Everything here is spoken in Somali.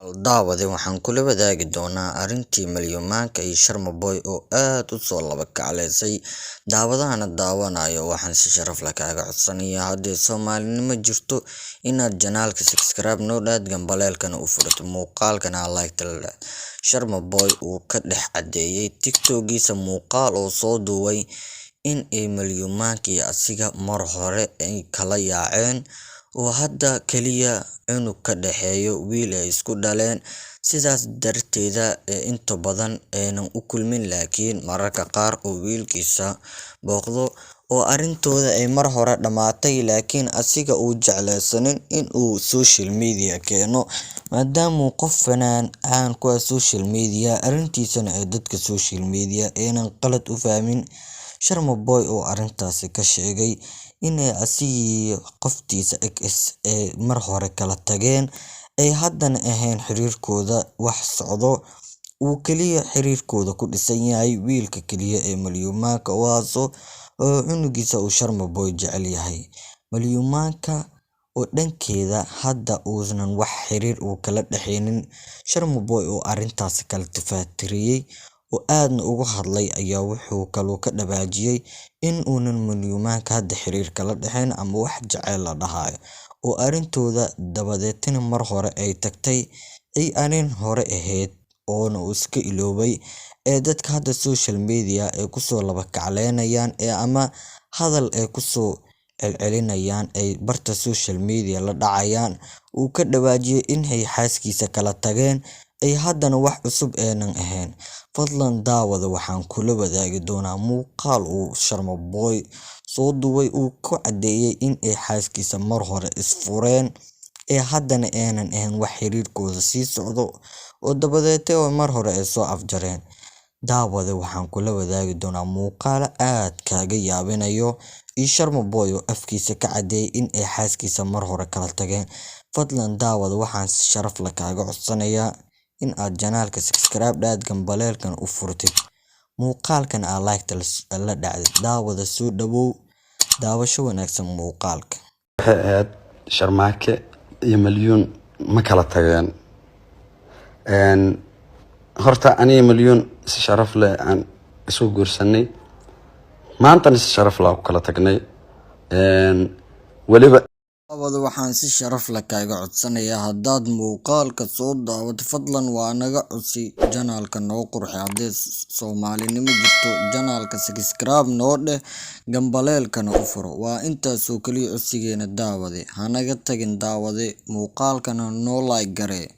Daawade waxaan kula wadaagi doonaa arrintii Malyumaanka iyo Sharma Boy oo aad u soo laba kacleysay. Daawadahana daawanayo waxaan si sharaf leh kaaga codsanayaa haddii Soomaalinimo jirto inaad janaalka subscribe noo dhaad gambaleelkana u furato muuqaalkana like la. Sharma Boy uu ka dhex cadeeyay TikTok-giisa muuqaal oo soo duubay in ay Malyumaanka iyo asiga mar hore ay kala yaaceen oo hadda kaliya cunug ka dhexeeyo wiil ay isku dhaleen, sidaas darteeda inta badan aynan u kulmin, laakiin mararka qaar oo wiilkiisa booqdo oo arrintooda ay mar hore dhamaatay, laakiin asiga uu jeclaysanin in uu social media keeno maadaama qof fanaan caan ku ah social media arrintiisana ay dadka social media aynan qalad u fahmin. Sharma Boy oo arrintaasi ka sheegay inay asigii qoftiisa ex ay mar hore kala tageen ay haddana ahayn xiriirkooda wax socdo, uu kaliya xiriirkooda ku dhisan yahay wiilka kaliya ee Malyumaanka oo cunugiisa uu Sharma Boy jecel yahay. Malyumaanka oo dhankeeda hadda uusan wax xiriir uu kala dhexeynin Sharma Boy oo arrintaasi kala tifaatiriyay oo aadna uga hadlay ayaa wuxuu kaloo ka dhawaajiyay in uunan Malyumaanka hadda xiriir kala dhexeyn ama wax jecel la dhahayo oo arrintooda dabadeetna mar hore ay tagtay ay arrin hore ahayd oona uu iska iloobay ee dadka hadda social media ay kusoo laba kacleynayaan ama hadal ay kusoo celcelinayaan ay barta social media la dhacayaan. Uu ka dhawaajiyay in ay xaaskiisa kala tageen ay haddana wax cusub aanan ahayn. Fadlan daawada waxaan kula wadaagi doonaa muuqaal uu Sharma Boy soo duubay uu ku cadeeyay in ay xaaskiisa mar hore isfureen ee haddana aanan ahayn wax xiriirkooda sii socdo oo dabadeetna mar hore ay soo afjareen. Daawada waxaan kula wadaagi doonaa muuqaal aad kaaga yaabinayo iyo Sharma Boy oo afkiisa ka cadeeyay in ay xaaskiisa mar hore kala tageen. Fadlan daawada waxaan si sharaf leh kaaga codsanayaa in aad janaalka subscribe dhaad gambaleelkan u furtid muuqaalkan like la dhacday. Daawada soo dhawow, daawasho wanaagsan muuqaalka. waxay Sharmaake iyo Malyuun ma kala tageen. horta aniga Malyuun si sharaf leh aan isu guursanay, maantana si sharaf leh ku kala tagnay. waliba Daawada waxaan si sharaf leh kaaga codsanayaa haddaad muuqaalka soo daawato fadlan waa naga codsi janaalka noo qurxi haddii Soomaalinimo jirto janaalka subscribe noo dheh gambaleelkana u furo. Waa intaasoo kaliya codsigeena daawade, hanaga tagin daawade muuqaalkana noo like garee.